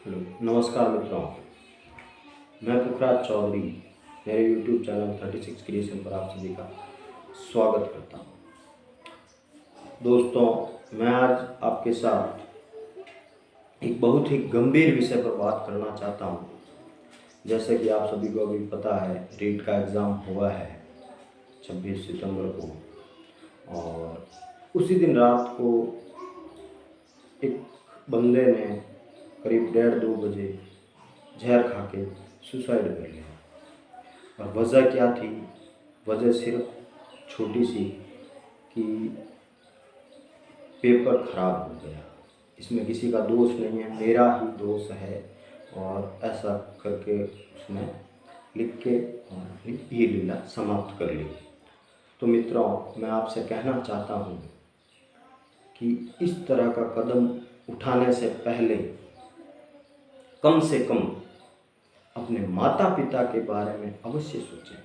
Hello, नमस्कार मित्रों। मैं पुखराज चौधरी मेरे YouTube चैनल 36 क्रिएशन पर आप सभी का स्वागत करता हूं। दोस्तों, मैं आज आपके साथ एक बहुत ही गंभीर विषय पर बात करना चाहता हूं। जैसे कि आप सभी को अभी पता है, रीट का एग्ज़ाम हुआ है 26 सितंबर को, और उसी दिन रात को एक बंदे ने करीब 1:30-2 बजे जहर खा के सुसाइड कर लिया। और वजह क्या थी? वजह सिर्फ छोटी सी कि पेपर ख़राब हो गया। इसमें किसी का दोष नहीं है, मेरा ही दोष है। और ऐसा करके उसने लिख के ये लीला समाप्त कर ली। तो मित्रों, मैं आपसे कहना चाहता हूँ कि इस तरह का कदम उठाने से पहले कम से कम अपने माता पिता के बारे में अवश्य सोचें।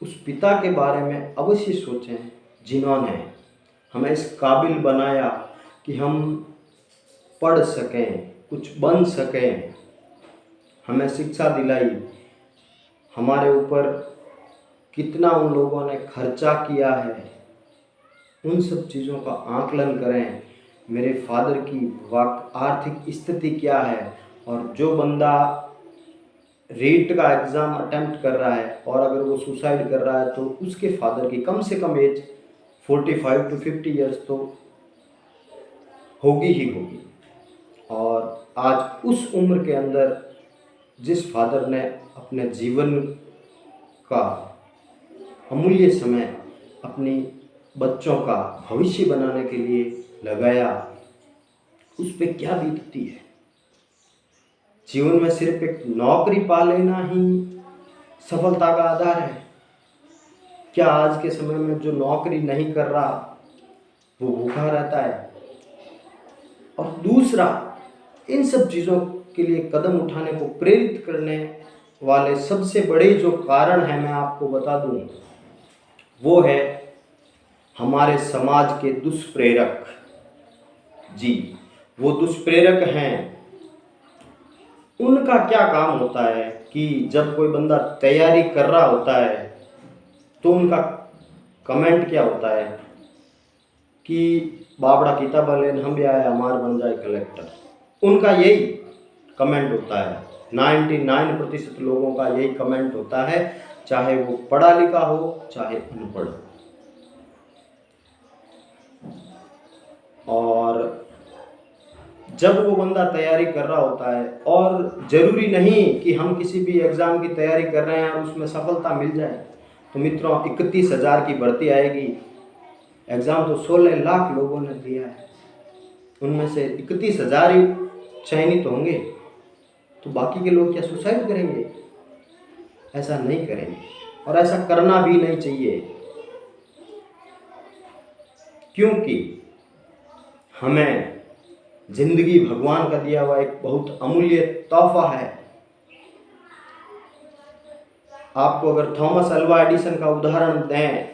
उस पिता के बारे में अवश्य सोचें जिन्होंने हमें इस काबिल बनाया कि हम पढ़ सकें, कुछ बन सकें, हमें शिक्षा दिलाई। हमारे ऊपर कितना उन लोगों ने खर्चा किया है, उन सब चीज़ों का आकलन करें। मेरे फादर की आर्थिक स्थिति क्या है, और जो बंदा रीट का एग्ज़ाम अटेम्प्ट कर रहा है और अगर वो सुसाइड कर रहा है तो उसके फादर की कम से कम एज 45 to 50 ईयर्स तो होगी ही होगी। और आज उस उम्र के अंदर जिस फादर ने अपने जीवन का अमूल्य समय अपनी बच्चों का भविष्य बनाने के लिए लगाया, उस पे क्या बीतती है। जीवन में सिर्फ एक नौकरी पा लेना ही सफलता का आधार है क्या? आज के समय में जो नौकरी नहीं कर रहा वो भूखा रहता है। और दूसरा, इन सब चीज़ों के लिए कदम उठाने को प्रेरित करने वाले सबसे बड़े जो कारण हैं, मैं आपको बता दूं, वो है हमारे समाज के दुष्प्रेरक। जी, वो दुष्प्रेरक हैं। उनका क्या काम होता है कि जब कोई बंदा तैयारी कर रहा होता है तो उनका कमेंट क्या होता है कि बाबड़ा किताब लेन हम भी आए, हमार बन जाए कलेक्टर। उनका यही कमेंट होता है। 99% लोगों का यही कमेंट होता है, चाहे वो पढ़ा लिखा हो चाहे अनपढ़ हो। और जब वो बंदा तैयारी कर रहा होता है, और ज़रूरी नहीं कि हम किसी भी एग्ज़ाम की तैयारी कर रहे हैं और उसमें सफलता मिल जाए, तो मित्रों 31,000 की भर्ती आएगी। एग्ज़ाम तो 16 लाख लोगों ने दिया है, उनमें से 31,000 ही चयनित होंगे। तो बाकी के लोग क्या सुसाइड करेंगे? ऐसा नहीं करेंगे, और ऐसा करना भी नहीं चाहिए, क्योंकि हमें जिंदगी भगवान का दिया हुआ एक बहुत अमूल्य तोहफा है। आपको अगर थॉमस अल्वा एडिसन का उदाहरण दें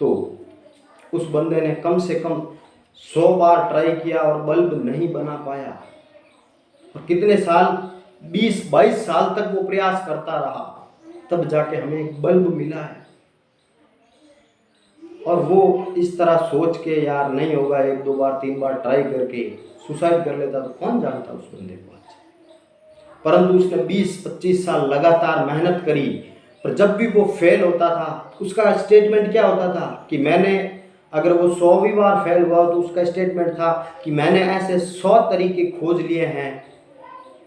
तो उस बंदे ने कम से कम 100 बार ट्राई किया और बल्ब नहीं बना पाया। और कितने साल, 20-22 साल तक वो प्रयास करता रहा, तब जाके हमें एक बल्ब मिला है। और वो इस तरह सोच के यार नहीं होगा, 1-2 बार 3 बार ट्राई करके सुसाइड कर लेता, तो कौन जानता उस बंदे को आज। परंतु उसने 20-25 साल लगातार मेहनत करी। पर जब भी वो फेल होता था, उसका स्टेटमेंट क्या होता था कि मैंने, अगर वो 100वीं बार फेल हुआ तो उसका स्टेटमेंट था कि मैंने ऐसे 100 तरीके खोज लिए हैं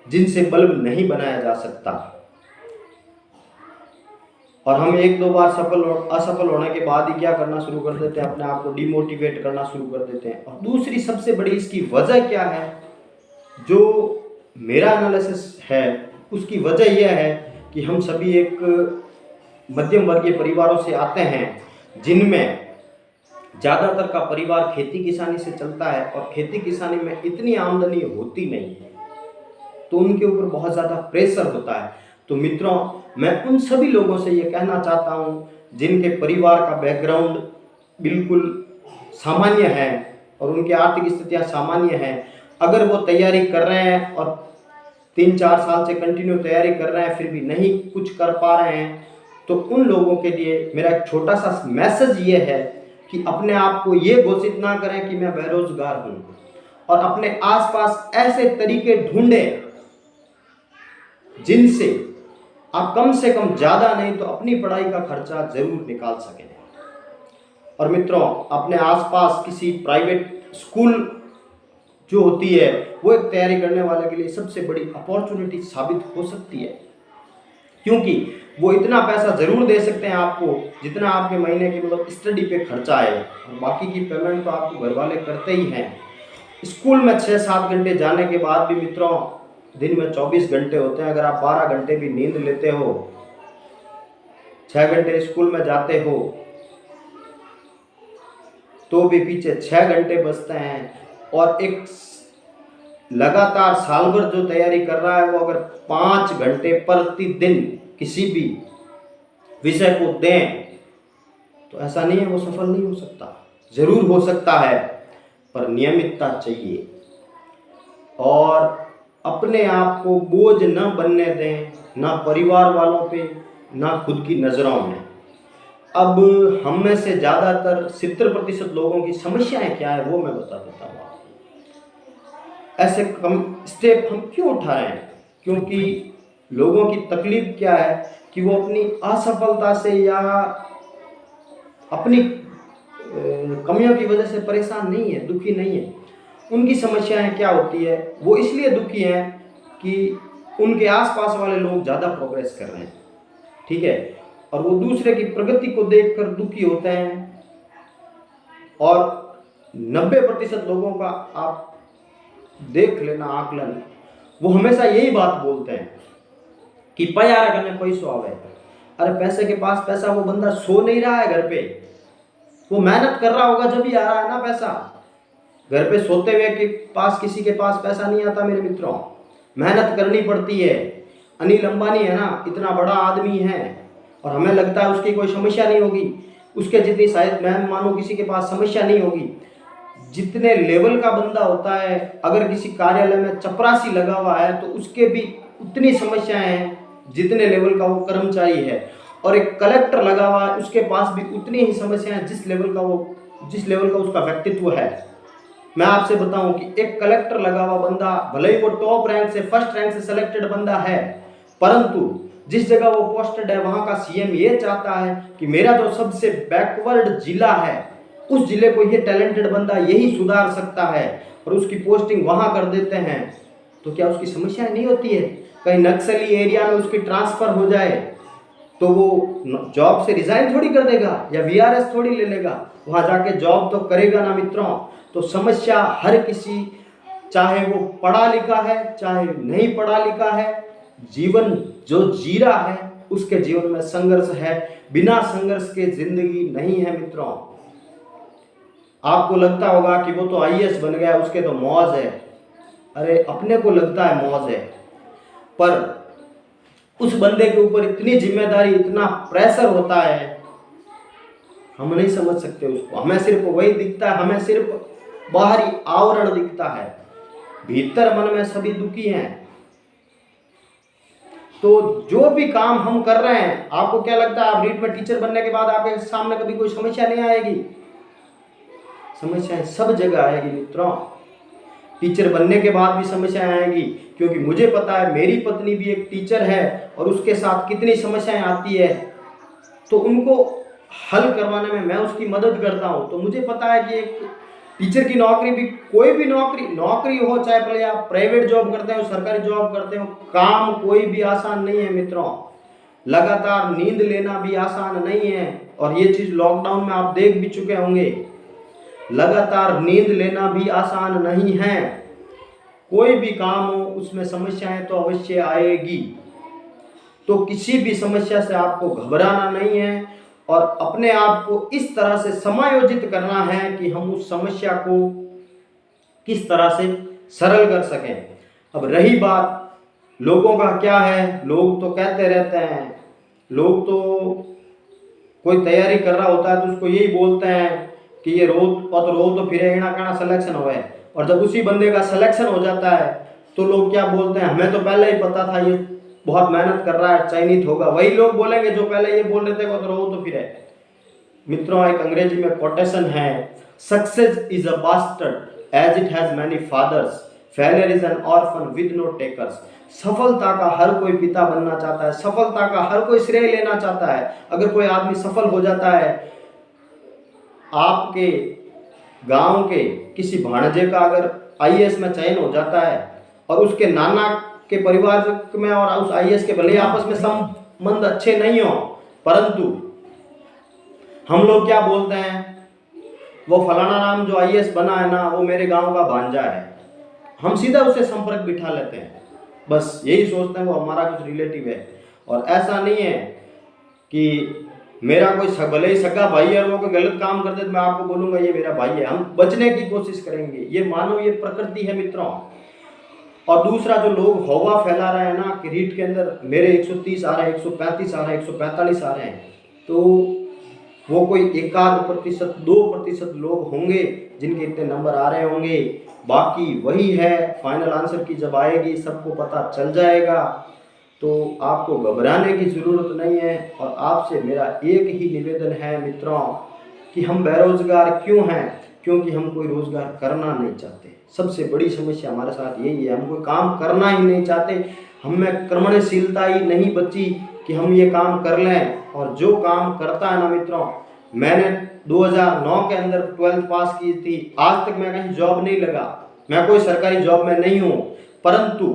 जिनसे बल्ब नहीं बनाया जा सकता। और हम 1-2 बार असफल होने के बाद ही क्या करना शुरू कर देते हैं? अपने आप को डिमोटिवेट करना शुरू कर देते हैं। और दूसरी सबसे बड़ी इसकी वजह क्या है, जो मेरा एनालिसिस है, उसकी वजह यह है कि हम सभी एक मध्यम वर्गीय परिवारों से आते हैं, जिनमें ज़्यादातर का परिवार खेती किसानी से चलता है, और खेती किसानी में इतनी आमदनी होती नहीं है, तो उनके ऊपर बहुत ज़्यादा प्रेशर होता है। तो मित्रों, मैं उन सभी लोगों से ये कहना चाहता हूँ जिनके परिवार का बैकग्राउंड बिल्कुल सामान्य है और उनकी आर्थिक स्थितियाँ सामान्य हैं, अगर वो तैयारी कर रहे हैं और 3-4 साल से कंटिन्यू तैयारी कर रहे हैं फिर भी नहीं कुछ कर पा रहे हैं, तो उन लोगों के लिए मेरा एक छोटा सा मैसेज ये है कि अपने आप को ये घोषित ना करें कि मैं बेरोजगार हूँ, और अपने आसपास ऐसे तरीके ढूंढें जिनसे आप कम से कम ज़्यादा नहीं तो अपनी पढ़ाई का खर्चा जरूर निकाल सकें। और मित्रों, अपने आसपास किसी प्राइवेट स्कूल जो होती है वो एक तैयारी करने वाले के लिए सबसे बड़ी अपॉर्चुनिटी साबित हो सकती है, क्योंकि वो इतना पैसा जरूर दे सकते हैं आपको जितना आपके महीने की मतलब स्टडी पे खर्चा है, और बाकी की पेमेंट तो आपको घर वाले करते ही हैं। स्कूल में 6-7 घंटे जाने के बाद भी मित्रों दिन में 24 घंटे होते हैं। अगर आप 12 घंटे भी नींद लेते हो, 6 घंटे स्कूल में जाते हो, तो भी पीछे 6 घंटे बचते हैं। और एक लगातार साल भर जो तैयारी कर रहा है वो अगर 5 घंटे प्रतिदिन किसी भी विषय को दें तो ऐसा नहीं है वो सफल नहीं हो सकता, जरूर हो सकता है, पर नियमितता चाहिए। और अपने आप को बोझ न बनने दें, ना परिवार वालों पे ना खुद की नज़रों में। अब हम में से ज़्यादातर 70% लोगों की समस्याएं क्या है वो मैं बता देता हूँ आपको। ऐसे कम स्टेप हम क्यों उठा रहे हैं? क्योंकि लोगों की तकलीफ क्या है कि वो अपनी असफलता से या अपनी कमियों की वजह से परेशान नहीं है, दुखी नहीं है। उनकी समस्याएं क्या होती है, वो इसलिए दुखी हैं कि उनके आसपास वाले लोग ज़्यादा प्रोग्रेस कर रहे हैं, ठीक है, और वो दूसरे की प्रगति को देखकर दुखी होते हैं। और 90% लोगों का आप देख लेना आकलन, वो हमेशा यही बात बोलते हैं कि यार अगर पैसों आवे। अरे पैसे के पास पैसा, वो बंदा सो नहीं रहा है घर पे, वो मेहनत कर रहा होगा जब भी आ रहा है ना पैसा। घर पे सोते हुए के पास किसी के पास पैसा नहीं आता मेरे मित्रों, मेहनत करनी पड़ती है। अनिल अंबानी है ना, इतना बड़ा आदमी है और हमें लगता है उसकी कोई समस्या नहीं होगी, उसके जितनी शायद मैं मानो किसी के पास समस्या नहीं होगी। जितने लेवल का बंदा होता है, अगर किसी कार्यालय में चपरासी लगा हुआ है तो उसके भी उतनी समस्याएं हैं जितने लेवल का वो कर्मचारी है। और एक कलेक्टर लगा हुआ है, उसके पास भी उतनी ही समस्याएं जिस लेवल का उसका व्यक्तित्व है। मैं आपसे बताऊं कि एक कलेक्टर लगा हुआ बंदा भले ही वो टॉप रैंक से, फर्स्ट रैंक से सिलेक्टेड बंदा है, परंतु जिस जगह वो पोस्टेड है वहां का सीएम ये चाहता है कि मेरा जो सबसे बैकवर्ड जिला है उस जिले को ये टैलेंटेड बंदा यही सुधार सकता है, और उसकी पोस्टिंग वहां कर देते हैं। तो क्या उसकी समस्या नहीं होती है? कहीं नक्सली एरिया में उसकी ट्रांसफर हो जाए तो वो जॉब से रिजाइन थोड़ी कर देगा या वीआरएस थोड़ी ले लेगा, वहां जाके जॉब तो करेगा ना मित्रों। तो समस्या हर किसी, चाहे वो पढ़ा लिखा है चाहे नहीं पढ़ा लिखा है, जीवन जो जी रहा है उसके जीवन में संघर्ष है। बिना संघर्ष के जिंदगी नहीं है मित्रों। आपको लगता होगा कि वो तो आईएएस बन गया, उसके तो मौज है। अरे अपने को लगता है मौज है, पर उस बंदे के ऊपर इतनी जिम्मेदारी, इतना प्रेशर होता है, हम नहीं समझ सकते उसको। हमें सिर्फ वही दिखता है, हमें सिर्फ बाहरी आवरण दिखता है, भीतर मन में सभी दुखी हैं। तो जो भी काम हम कर रहे हैं, आपको क्या लगता है आप रीट में टीचर बनने के बाद आपके सामने कभी कोई समस्या नहीं आएगी? समस्याएं सब जगह आएगी मित्रों। टीचर बनने के बाद भी समस्याएं आएगी, क्योंकि मुझे पता है मेरी पत्नी भी एक टीचर है और उसके साथ कितनी समस्याएं आती है, तो उनको हल करवाने में मैं उसकी मदद करता हूं। तो मुझे पता है कि एक टीचर की नौकरी भी, कोई भी नौकरी हो, चाहे भले आप प्राइवेट जॉब करते हो सरकारी जॉब करते हो, काम कोई भी आसान नहीं है मित्रों। लगातार नींद लेना भी आसान नहीं है, और ये चीज लॉकडाउन में आप देख भी चुके होंगे। लगातार नींद लेना भी आसान नहीं है। कोई भी काम हो उसमें समस्याएं तो अवश्य आएगी। तो किसी भी समस्या से आपको घबराना नहीं है, और अपने आप को इस तरह से समायोजित करना है कि हम उस समस्या को किस तरह से सरल कर सकें। अब रही बात लोगों का क्या है, लोग तो कहते रहते हैं, लोग तो कोई तैयारी कर रहा होता है तो उसको यही बोलते हैं कि ये रो तो फिर कहना सिलेक्शन हो है, और जब उसी बंदे का सिलेक्शन हो जाता है तो लोग क्या बोलते हैं, हमें तो पहले ही पता था ये बहुत मेहनत कर रहा है, चयनित होगा। वही लोग बोलेंगे जो पहले ये बोल रहे थे वो तो रहो तो फिर है। मित्रों, एक अंग्रेजी में कोटेशन है, success is a bastard as it has many fathers, failure is an orphan with no takers. सफलता का हर कोई पिता बनना चाहता है, सफलता का हर कोई श्रेय लेना चाहता है। अगर कोई आदमी सफल हो जाता है, आपके गांव के किसी भाणजे का अगर आईएएस में चयन हो जाता है और उसके नाना के परिवार में और उस आईएएस के भले आपस में संबंध अच्छे नहीं हो, परंतु हम लोग क्या बोलते हैं, वो फलाना नाम जो आईएएस बना है ना, वो मेरे गांव का भांजा है, हम सीधा उससे संपर्क बिठा लेते हैं। बस यही सोचते हैं वो हमारा कुछ रिलेटिव है। और ऐसा नहीं है कि मेरा कोई भले ही सगा भाई है और वो कोई गलत काम करते तो मैं आपको बोलूंगा ये मेरा भाई है। हम बचने की कोशिश करेंगे, ये मानव, ये प्रकृति है मित्रों। और दूसरा, जो लोग हवा फैला रहे हैं ना कि रीट के अंदर मेरे 130 आ रहे हैं, 135 आ रहे हैं, 145 आ रहे हैं, तो वो कोई 1% 2% लोग होंगे जिनके इतने नंबर आ रहे होंगे। बाकी वही है, फाइनल आंसर की जब आएगी सबको पता चल जाएगा। तो आपको घबराने की ज़रूरत नहीं है। और आपसे मेरा एक ही निवेदन है मित्रों कि हम बेरोजगार क्यों हैं? क्योंकि हम कोई रोजगार करना नहीं चाहते। सबसे बड़ी समस्या हमारे साथ यही है, हम कोई काम करना ही नहीं चाहते। हम में कर्मणशीलता ही नहीं बची कि हम ये काम कर लें। और जो काम करता है ना मित्रों, मैंने 2009 के अंदर 12th पास की थी, आज तक मैं कहीं जॉब नहीं लगा, मैं कोई सरकारी जॉब में नहीं हूँ, परंतु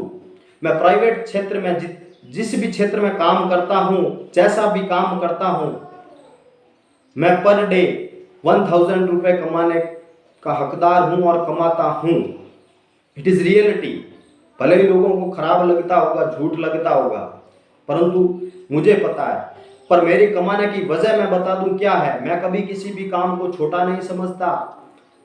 मैं प्राइवेट क्षेत्र में जिस भी क्षेत्र में काम करता हूँ, जैसा भी काम करता हूँ, मैं पर डे 1000 रुपये कमाने का हकदार हूँ और कमाता हूँ। It is reality. भले ही लोगों को खराब लगता होगा, झूठ लगता होगा, परंतु मुझे पता है। पर मेरी कमाने की वजह मैं बता दूं क्या है। मैं कभी किसी भी काम को छोटा नहीं समझता।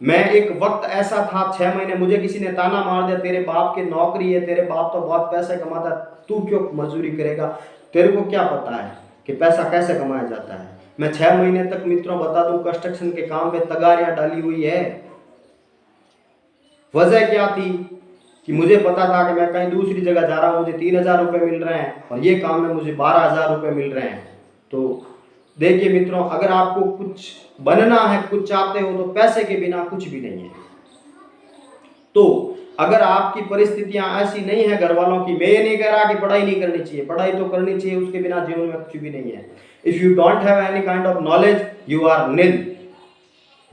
मैं एक वक्त ऐसा था, 6 महीने मुझे किसी ने ताना मार दिया, तेरे बाप की नौकरी है, तेरे बाप तो बहुत पैसे कमाता है, तू क्यों मजदूरी करेगा? तेरे को क्या पता है कि पैसा कैसे कमाया जाता है? मैं 6 महीने तक मित्रों बता दूं कंस्ट्रक्शन के काम पे तगारियां डाली हुई है। वजह क्या थी कि मुझे पता था कि मैं कहीं दूसरी जगह जा रहा हूँ, मुझे 3000 रुपये मिल रहे हैं और ये काम में मुझे 12000 रुपये मिल रहे हैं। तो देखिए मित्रों, अगर आपको कुछ बनना है, कुछ चाहते हो, तो पैसे के बिना कुछ भी नहीं है। तो अगर आपकी परिस्थितियां ऐसी नहीं है घर वालों की, मैं ये नहीं कह रहा कि पढ़ाई नहीं करनी चाहिए, पढ़ाई तो करनी चाहिए, उसके बिना जीवन में कुछ भी नहीं है। If you don't have any kind of knowledge, you are nil.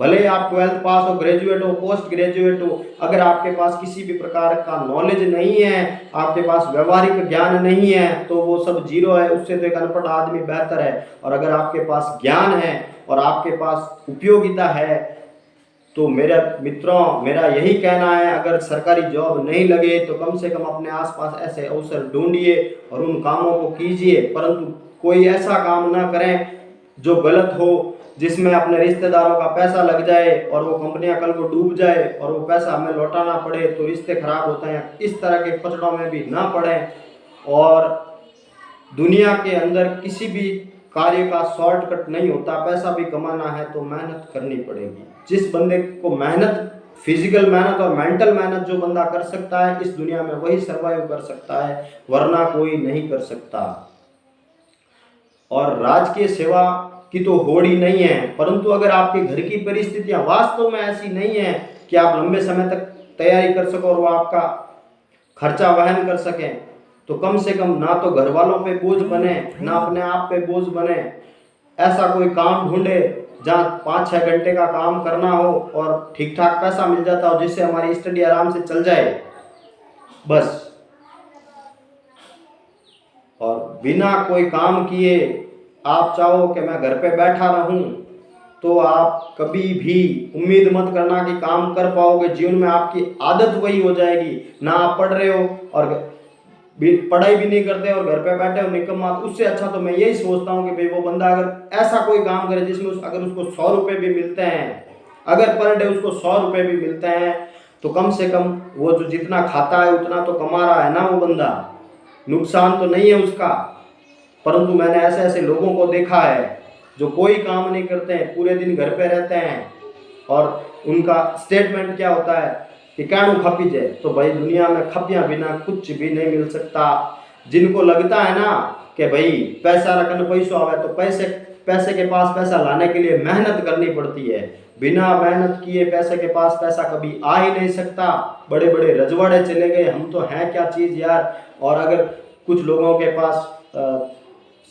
भले आप 12th पास हो, ग्रेजुएट हो, पोस्ट ग्रेजुएट हो, अगर आपके पास किसी भी प्रकार का नॉलेज नहीं है, आपके पास व्यवहारिक ज्ञान नहीं है, तो वो सब जीरो है। उससे तो एक अनपढ़ आदमी बेहतर है। और अगर आपके पास ज्ञान है और आपके पास उपयोगिता है, तो मेरे मित्रों, मेरा यही कहना है, अगर सरकारी जॉब नहीं लगे तो कम से कम अपने आसपास ऐसे अवसर ढूंढिए और उन कामों को कीजिए, परंतु कोई ऐसा काम ना करें जो गलत हो, जिसमें अपने रिश्तेदारों का पैसा लग जाए और वो कंपनियां कल को डूब जाए और वो पैसा हमें लौटाना पड़े, तो रिश्ते खराब होते हैं। इस तरह के पचड़ों में भी ना पड़ें। और दुनिया के अंदर किसी भी कार्य का शॉर्टकट नहीं होता। पैसा भी कमाना है तो मेहनत करनी पड़ेगी। जिस बंदे को मेहनत, फिजिकल मेहनत और मेंटल मेहनत जो बंदा कर सकता है इस दुनिया में, वही सर्वाइव कर सकता है, वरना कोई नहीं कर सकता। और राजकीय सेवा की तो होड़ ही नहीं है, परंतु अगर आपके घर की परिस्थितियां वास्तव में ऐसी नहीं है कि आप लंबे समय तक तैयारी कर सको और वो आपका खर्चा वहन कर सकें, तो कम से कम ना तो घर वालों पे बोझ बने, ना अपने आप पे बोझ बने। ऐसा कोई काम ढूंढे जहाँ 5-6 घंटे का काम करना हो और ठीक ठाक पैसा मिल जाता हो, जिससे हमारी स्टडी आराम से चल जाए बस। और बिना कोई काम किए आप चाहो कि मैं घर पे बैठा रहूं, तो आप कभी भी उम्मीद मत करना कि काम कर पाओगे। जीवन में आपकी आदत वही हो जाएगी, ना आप पढ़ रहे हो और पढ़ाई भी नहीं करते और घर पे बैठे हो निकम्मा। उससे अच्छा तो मैं यही सोचता हूँ कि भाई वो बंदा अगर ऐसा कोई काम करे जिसमें अगर उसको 100 रुपये भी मिलते हैं, अगर पर डे उसको 100 रुपये भी मिलते हैं, तो कम से कम वो जो जितना खाता है उतना तो कमा रहा है ना वो बंदा, नुकसान तो नहीं है उसका। परंतु मैंने ऐसे ऐसे लोगों को देखा है जो कोई काम नहीं करते हैं, पूरे दिन घर पे रहते हैं और उनका स्टेटमेंट क्या होता है, कि कहणु खपी जाए, तो भाई दुनिया में खपिया बिना कुछ भी नहीं मिल सकता। जिनको लगता है ना कि भाई पैसा रखने पैसों आवे, तो पैसे पैसे के पास पैसा लाने के लिए मेहनत करनी पड़ती है। बिना मेहनत किए पैसे के पास पैसा कभी आ ही नहीं सकता। बड़े बड़े रजवाड़े चले गए, हम तो हैं क्या चीज़ यार। और अगर कुछ लोगों के पास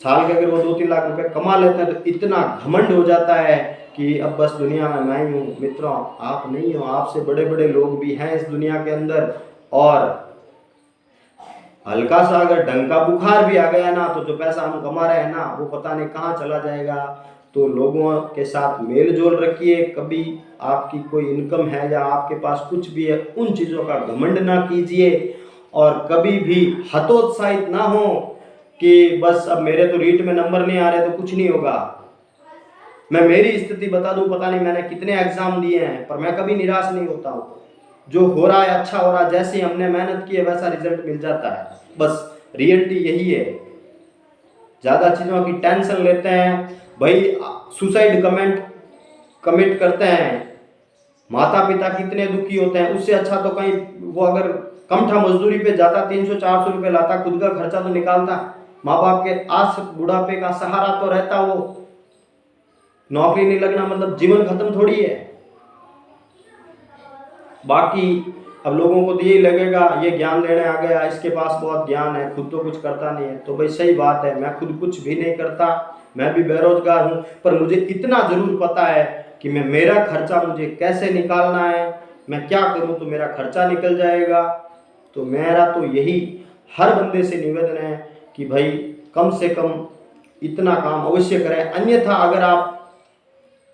साल के अगर वो 2-3 लाख रुपए कमा लेते हैं तो इतना घमंड हो जाता है कि अब बस दुनिया में मैं ही हूँ। मित्रों, आप नहीं हो, आपसे बड़े बड़े लोग भी हैं इस दुनिया के अंदर। और हल्का सा अगर ढंग का बुखार भी आ गया ना, तो जो पैसा हम कमा रहे हैं ना, वो पता नहीं कहाँ चला जाएगा। तो लोगों के साथ मेल जोल रखिए। कभी आपकी कोई इनकम है या आपके पास कुछ भी है, उन चीज़ों का घमंड ना कीजिए। और कभी भी हतोत्साहित ना हो कि बस अब मेरे तो रीट में नंबर नहीं आ रहे तो कुछ नहीं होगा। मैं मेरी स्थिति बता दूं, पता नहीं मैंने कितने एग्जाम दिए हैं, पर मैं कभी निराश नहीं होता हूँ। जो हो रहा है अच्छा हो रहा है, जैसे हमने मेहनत की है वैसा रिजल्ट मिल जाता है। बस रियलिटी यही है। ज़्यादा चीज़ों की टेंशन लेते हैं भाई, सुसाइड कमिट करते हैं, माता पिता कितने दुखी होते हैं। उससे अच्छा तो कहीं वो अगर कमठा मजदूरी पे जाता, 300-400 रुपये लाता, खुद का खर्चा तो निकालता, माँ बाप के आस बुढ़ापे का सहारा तो रहता। वो नौकरी नहीं लगना मतलब जीवन खत्म थोड़ी है। बाकी अब लोगों को तो यही लगेगा ये ज्ञान देने आ गया, इसके पास बहुत ज्ञान है, खुद तो कुछ करता नहीं है। तो भाई सही बात है, मैं खुद कुछ भी नहीं करता, मैं भी बेरोजगार हूँ। पर मुझे इतना जरूर पता है कि मेरा खर्चा मुझे कैसे निकालना है, मैं क्या करूँ तो मेरा खर्चा निकल जाएगा। तो मेरा तो यही हर बंदे से निवेदन है कि भाई कम से कम इतना काम अवश्य करें। अन्यथा अगर आप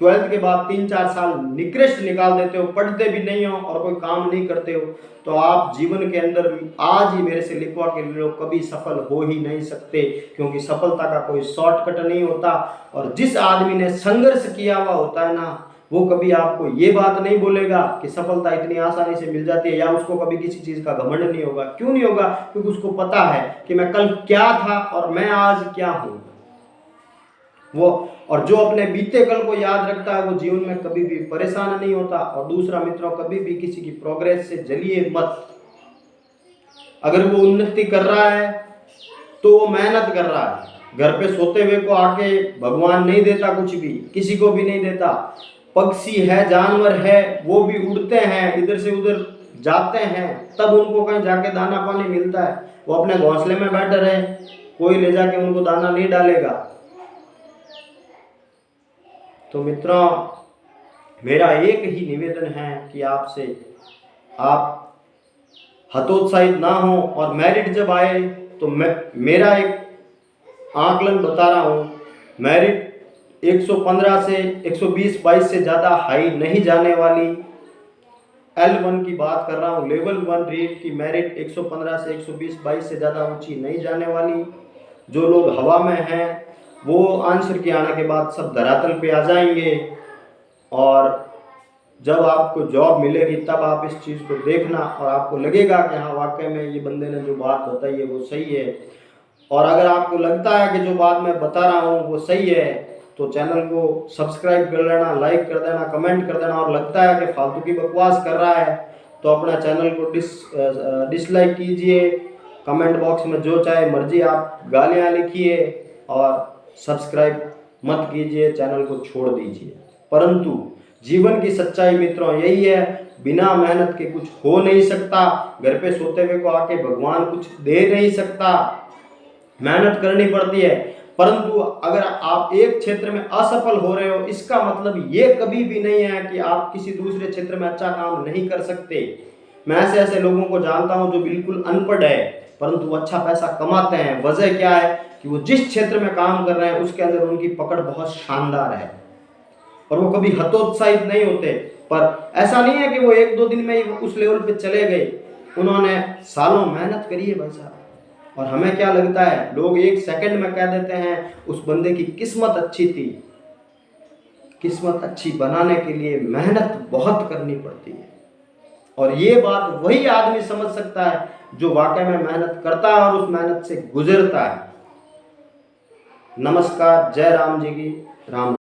12th के बाद 3-4 साल निकृष्ट निकाल देते हो, पढ़ते भी नहीं हो और कोई काम नहीं करते हो, तो आप जीवन के अंदर आज ही मेरे से लिखवा के लो, कभी सफल हो ही नहीं सकते। क्योंकि सफलता का कोई शॉर्टकट नहीं होता। और जिस आदमी ने संघर्ष किया हुआ होता है ना, वो कभी आपको ये बात नहीं बोलेगा कि सफलता इतनी आसानी से मिल जाती है, या उसको कभी किसी चीज़ का घमंड नहीं होगा। क्यों नहीं होगा? क्योंकि उसको पता है कि मैं कल क्या था और मैं आज क्या हूँ। वो और जो अपने बीते कल को याद रखता है वो जीवन में कभी भी परेशान नहीं होता। और दूसरा मित्रों, कभी भी किसी की प्रोग्रेस से जलिए मत। अगर वो उन्नति कर रहा है तो वो मेहनत कर रहा है। घर पे सोते हुए को आके भगवान नहीं देता, कुछ भी किसी को भी नहीं देता। पक्षी है, जानवर है, वो भी उड़ते हैं, इधर से उधर जाते हैं, तब उनको कहीं जाके दाना पानी मिलता है। वो अपने घोंसले में बैठे रहे, कोई ले जाके उनको दाना नहीं डालेगा। तो मित्रों, मेरा एक ही निवेदन है कि आपसे, आप हतोत्साहित ना हो। और मेरिट जब आए तो मेरा एक आकलन बता रहा हूँ, मेरिट 115 से 120-22 से ज़्यादा हाई नहीं जाने वाली। L1 की बात कर रहा हूँ, लेवल 1 रीट की मेरिट 115 से 120-22 से ज़्यादा ऊंची नहीं जाने वाली। जो लोग हवा में हैं वो आंसर के आने के बाद सब धरातल पे आ जाएंगे। और जब आपको जॉब मिलेगी तब आप इस चीज़ को देखना और आपको लगेगा कि हाँ वाकई में ये बंदे ने जो बात बताई है वो सही है। और अगर आपको लगता है कि जो बात मैं बता रहा हूँ वो सही है, तो चैनल को सब्सक्राइब कर लेना, लाइक कर देना, कमेंट कर देना। और लगता है कि फालतू की बकवास कर रहा है तो अपना चैनल को डिसलाइक कीजिए। कमेंट बॉक्स में जो चाहे मर्जी आप गालियाँ लिखिए और सब्सक्राइब मत कीजिए, चैनल को छोड़ दीजिए। परंतु जीवन की सच्चाई मित्रों यही है, बिना मेहनत के कुछ हो नहीं सकता। घर पे सोते हुए को आके भगवान कुछ दे नहीं सकता, मेहनत करनी पड़ती है। परंतु अगर आप एक क्षेत्र में असफल हो रहे हो, इसका मतलब ये कभी भी नहीं है कि आप किसी दूसरे क्षेत्र में अच्छा काम नहीं कर सकते। मैं ऐसे ऐसे लोगों को जानता हूं जो बिल्कुल अनपढ़ है परंतु अच्छा पैसा कमाते हैं। वजह क्या है कि वो जिस क्षेत्र में काम कर रहे हैं उसके अंदर उनकी पकड़ बहुत शानदार है और वो कभी हतोत्साहित नहीं होते। पर ऐसा नहीं है कि वो 1-2 दिन में ही उस लेवल पे चले गए, उन्होंने सालों मेहनत करी है भाई साहब। और हमें क्या लगता है, लोग 1 सेकंड में कह देते हैं उस बंदे की किस्मत अच्छी थी। किस्मत अच्छी बनाने के लिए मेहनत बहुत करनी पड़ती है और ये बात वही आदमी समझ सकता है जो वाकई में मेहनत करता है और उस मेहनत से गुजरता है। नमस्कार, जय राम जी की। राम।